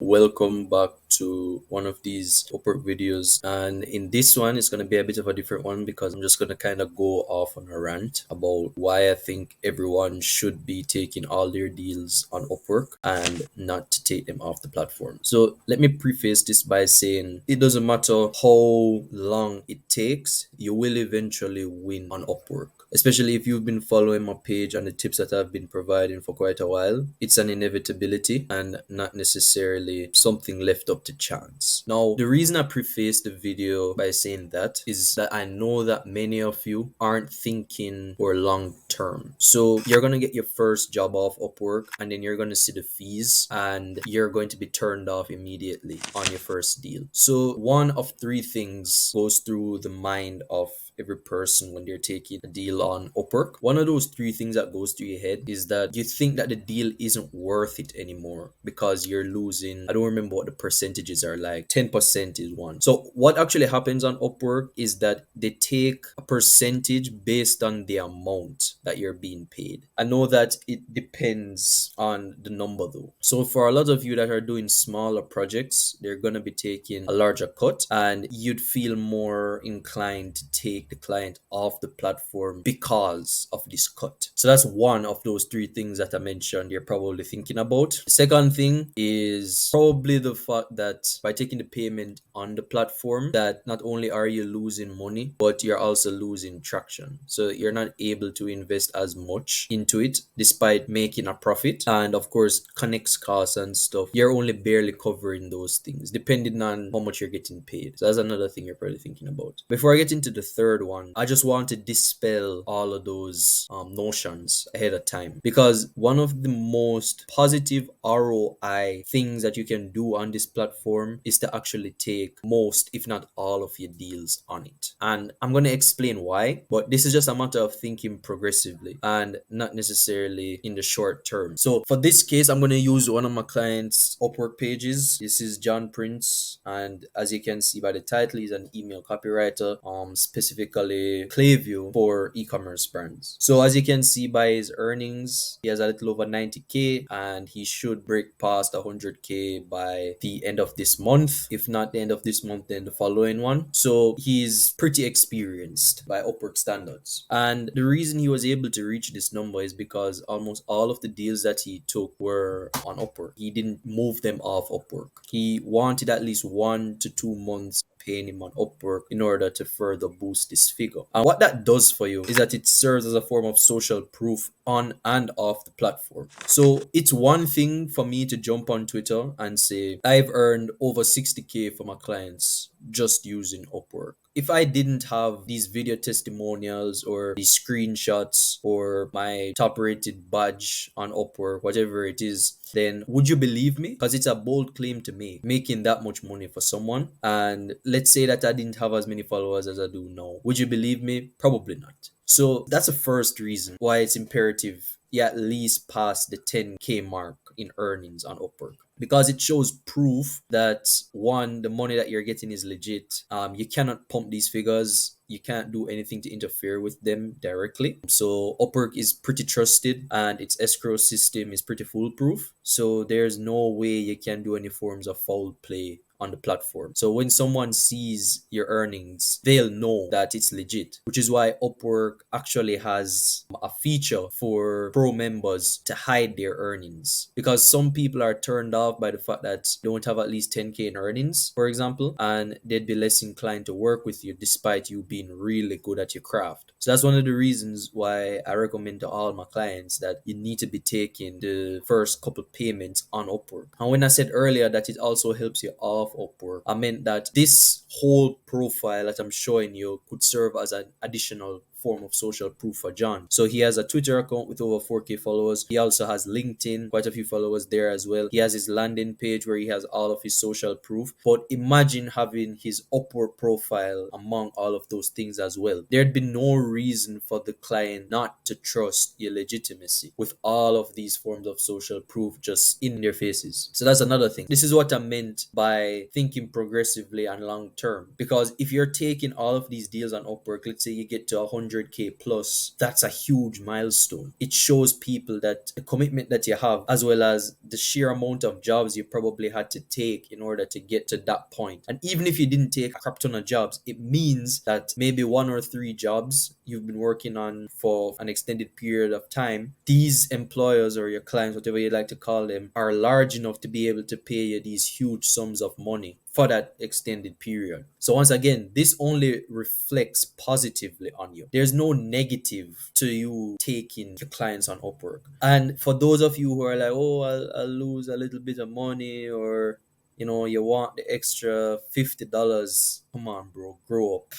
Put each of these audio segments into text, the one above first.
Welcome back to one of these Upwork videos. And in this one, it's going to be a bit of a different one because I'm just going to kind of go off on a rant about why I think everyone should be taking all their deals on Upwork and not to take them off the platform. So let me preface this by saying it doesn't matter how long it takes, you will eventually win on Upwork. Especially if you've been following my page and the tips that I've been providing for quite a while, it's an inevitability and not necessarily something left up to chance. Now, the reason I preface the video by saying that is that I know that many of you aren't thinking for long term. So you're gonna get your first job off Upwork and then you're gonna see the fees and you're going to be turned off immediately on your first deal. So one of three things goes through the mind of every person when they're taking a deal on Upwork. One of those three things that goes through your head is that you think that the deal isn't worth it anymore because you're losing, I don't remember what the percentages are, like 10% is one. So what actually happens on Upwork is that they take a percentage based on the amount that you're being paid. I know that it depends on the number though. So for a lot of you that are doing smaller projects, they're gonna be taking a larger cut and you'd feel more inclined to take the client off the platform because of this cut. So that's one of those three things that I mentioned you're probably thinking about. The second thing is probably the fact that by taking the payment on the platform, that not only are you losing money, but you're also losing traction. So you're not able to invest as much into it despite making a profit. And of course, connects costs and stuff, you're only barely covering those things depending on how much you're getting paid. So that's another thing you're probably thinking about. Before I get into the third one, I just want to dispel all of those notions ahead of time, because one of the most positive ROI things that you can do on this platform is to actually take most, if not all, of your deals on it. And I'm going to explain why, but this is just a matter of thinking progressively and not necessarily in the short term. So for this case, I'm going to use one of my clients' Upwork pages. This is John Prince, and as you can see by the title, he's an email copywriter, specifically Clayview for e-commerce brands. So as you can see by his earnings, he has a little over 90k and he should break past 100k by the end of this month. If not the end of this month, then the following one. So he's pretty experienced by Upwork standards. And the reason he was able to reach this number is because almost all of the deals that he took were on Upwork. He didn't move them off Upwork. He wanted at least 1 to 2 months paying him on Upwork in order to further boost this figure. And what that does for you is that it serves as a form of social proof on and off the platform. So it's one thing for me to jump on Twitter and say, I've earned over 60k for my clients just using Upwork. If I didn't have these video testimonials or these screenshots or my top rated badge on Upwork, whatever it is, then would you believe me? Because it's a bold claim to make, making that much money for someone. And let's say that I didn't have as many followers as I do now. Would you believe me? Probably not. So that's the first reason why it's imperative you at least pass the 10k mark in earnings on Upwork, because it shows proof that one, the money that you're getting is legit. You cannot pump these figures. You can't do anything to interfere with them directly. So Upwork is pretty trusted and its escrow system is pretty foolproof. So there's no way you can do any forms of foul play on the platform. So when someone sees your earnings, they'll know that it's legit, which is why Upwork actually has a feature for pro members to hide their earnings, because some people are turned off by the fact that they don't have at least 10k in earnings, for example, and they'd be less inclined to work with you despite you being really good at your craft. So that's one of the reasons why I recommend to all my clients that you need to be taking the first couple payments on Upwork. And when I said earlier that it also helps you off Upwork, I meant that this whole profile that I'm showing you could serve as an additional form of social proof for John. So he has a Twitter account with over 4k followers. He also has LinkedIn, quite a few followers there as well. He has his landing page where he has all of his social proof. But imagine having his Upwork profile among all of those things as well. There'd be no reason for the client not to trust your legitimacy with all of these forms of social proof just in their faces. So that's another thing. This is what I meant by thinking progressively and long term. Because if you're taking all of these deals on Upwork, let's say you get to 100 500K plus, that's a huge milestone. It shows people that the commitment that you have, as well as the sheer amount of jobs you probably had to take in order to get to that point. And even if you didn't take a crap ton of jobs, it means that maybe one or three jobs you've been working on for an extended period of time, these employers or your clients, whatever you like to call them, are large enough to be able to pay you these huge sums of money for that extended period. So once again, this only reflects positively on you. There's no negative to you taking your clients on Upwork. And for those of you who are like, oh, I'll lose a little bit of money, or you want the extra $50. Come on, bro, grow up.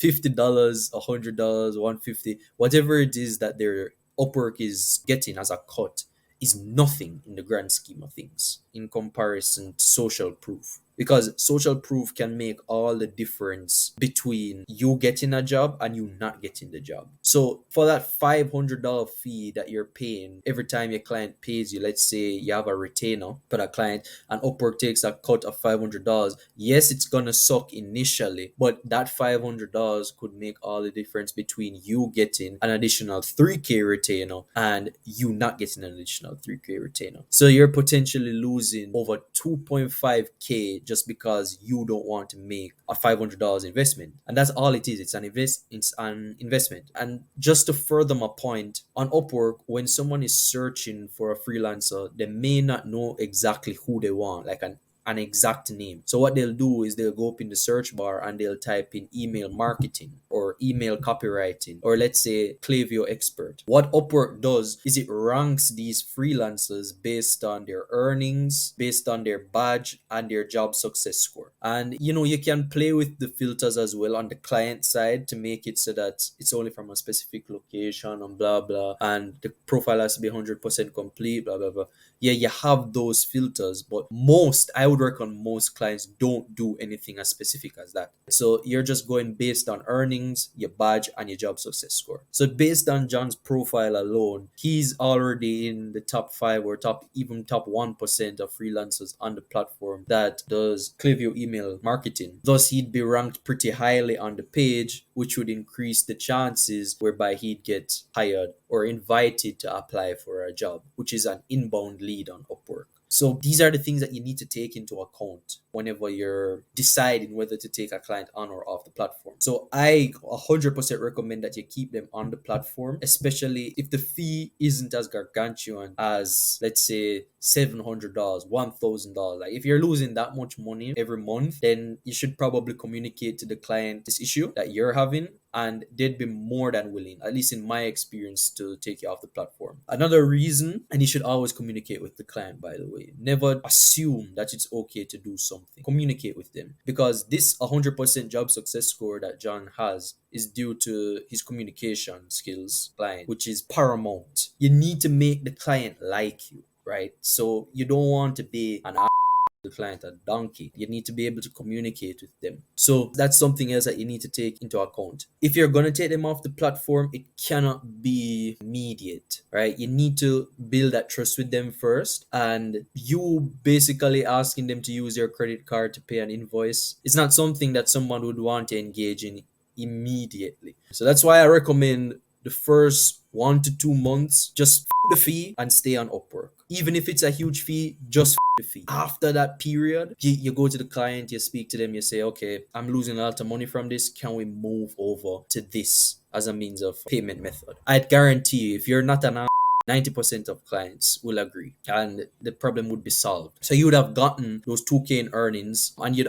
$50, $100, 150, whatever it is that their Upwork is getting as a cut is nothing in the grand scheme of things in comparison to social proof. Because social proof can make all the difference between you getting a job and you not getting the job. So for that $500 fee that you're paying every time your client pays you, let's say you have a retainer for that client and Upwork takes a cut of $500, yes, it's gonna suck initially, but that $500 could make all the difference between you getting an additional 3K retainer and you not getting an additional 3K retainer. So you're potentially losing over 2.5K just because you don't want to make a $500 investment. And that's all it is. It's an investment. And just to further my point, on Upwork, when someone is searching for a freelancer, they may not know exactly who they want, like an exact name. So what they'll do is they'll go up in the search bar and they'll type in email marketing or email copywriting, or let's say Klaviyo expert. What Upwork does is it ranks these freelancers based on their earnings, based on their badge and their job success score. And you can play with the filters as well on the client side to make it so that it's only from a specific location and blah blah, and the profile has to be 100% complete, blah blah blah. Yeah, you have those filters, but I would recommend most clients don't do anything as specific as that. So you're just going based on earnings, your badge, and your job success score. So based on John's profile alone, he's already in the top 5 or top 1% of freelancers on the platform that does Klaviyo email marketing. Thus, he'd be ranked pretty highly on the page, which would increase the chances whereby he'd get hired or invited to apply for a job, which is an inbound lead on Upwork. So these are the things that you need to take into account whenever you're deciding whether to take a client on or off the platform. So I 100% recommend that you keep them on the platform, especially if the fee isn't as gargantuan as, let's say, $700, $1,000. Like if you're losing that much money every month, then you should probably communicate to the client this issue that you're having, and they'd be more than willing, at least in my experience, to take you off the platform. Another reason, and you should always communicate with the client, by the way. Never assume that it's okay to do something. Communicate with them, because this 100% job success score that John has is due to his communication skills, client, which is paramount. You need to make the client like you, right? So you don't want to be an the client a donkey. You need to be able to communicate with them. So that's something else that you need to take into account. If you're going to take them off the platform, it cannot be immediate, right? You need to build that trust with them first, and you basically asking them to use your credit card to pay an invoice. It's not something that someone would want to engage in immediately. So that's why I recommend the first 1 to 2 months, just the fee and stay on Upwork. Even if it's a huge fee, just the fee. After that period, you go to the client, you speak to them, you say, okay, I'm losing a lot of money from this. Can we move over to this as a means of payment method? I'd guarantee you, if you're not an 90% of clients will agree and the problem would be solved. So you would have gotten those 2K in earnings, and you'd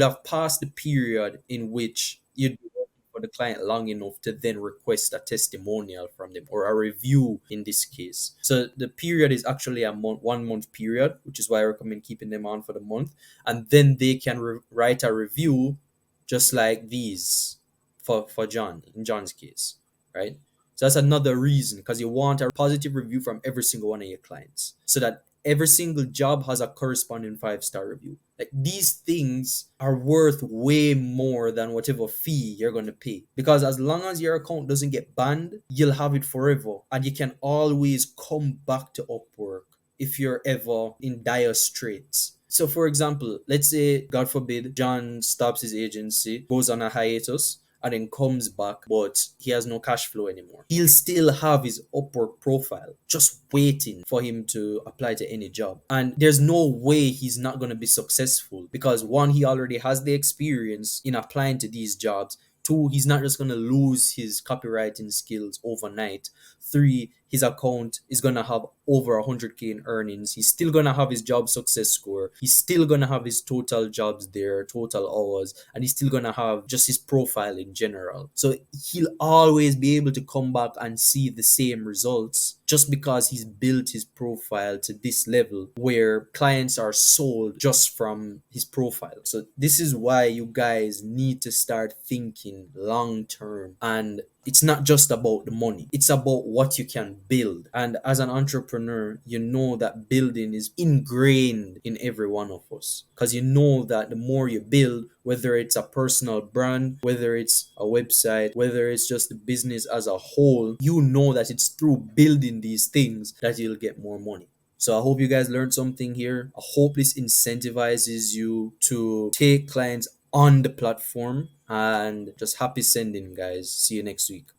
have passed the period in which you'd be working for the client long enough to then request a testimonial from them, or a review in this case. So the period is actually a 1 month period, which is why I recommend keeping them on for the month, and then they can write a review just like these for John, in John's case, right? So that's another reason, because you want a positive review from every single one of your clients, so that every single job has a corresponding 5-star review. Like, these things are worth way more than whatever fee you're going to pay, because as long as your account doesn't get banned, you'll have it forever, and you can always come back to Upwork if you're ever in dire straits. So for example, let's say, God forbid, John stops his agency, goes on a hiatus, and then comes back, but he has no cash flow anymore. He'll still have his Upwork profile just waiting for him to apply to any job. And there's no way he's not going to be successful because one, he already has the experience in applying to these jobs. Two, he's not just going to lose his copywriting skills overnight. Three, his account is going to have over 100K in earnings. He's still going to have his job success score. He's still going to have his total jobs there, total hours, and he's still going to have just his profile in general. So he'll always be able to come back and see the same results just because he's built his profile to this level where clients are sold just from his profile. So this is why you guys need to start thinking long term, and it's not just about the money, it's about what you can build. And as an entrepreneur, you know that building is ingrained in every one of us, because you know that the more you build, whether it's a personal brand, whether it's a website, whether it's just the business as a whole, you know that it's through building these things that you'll get more money. So I hope you guys learned something here. I hope this incentivizes you to take clients on the platform, and just happy sending, guys. See you next week.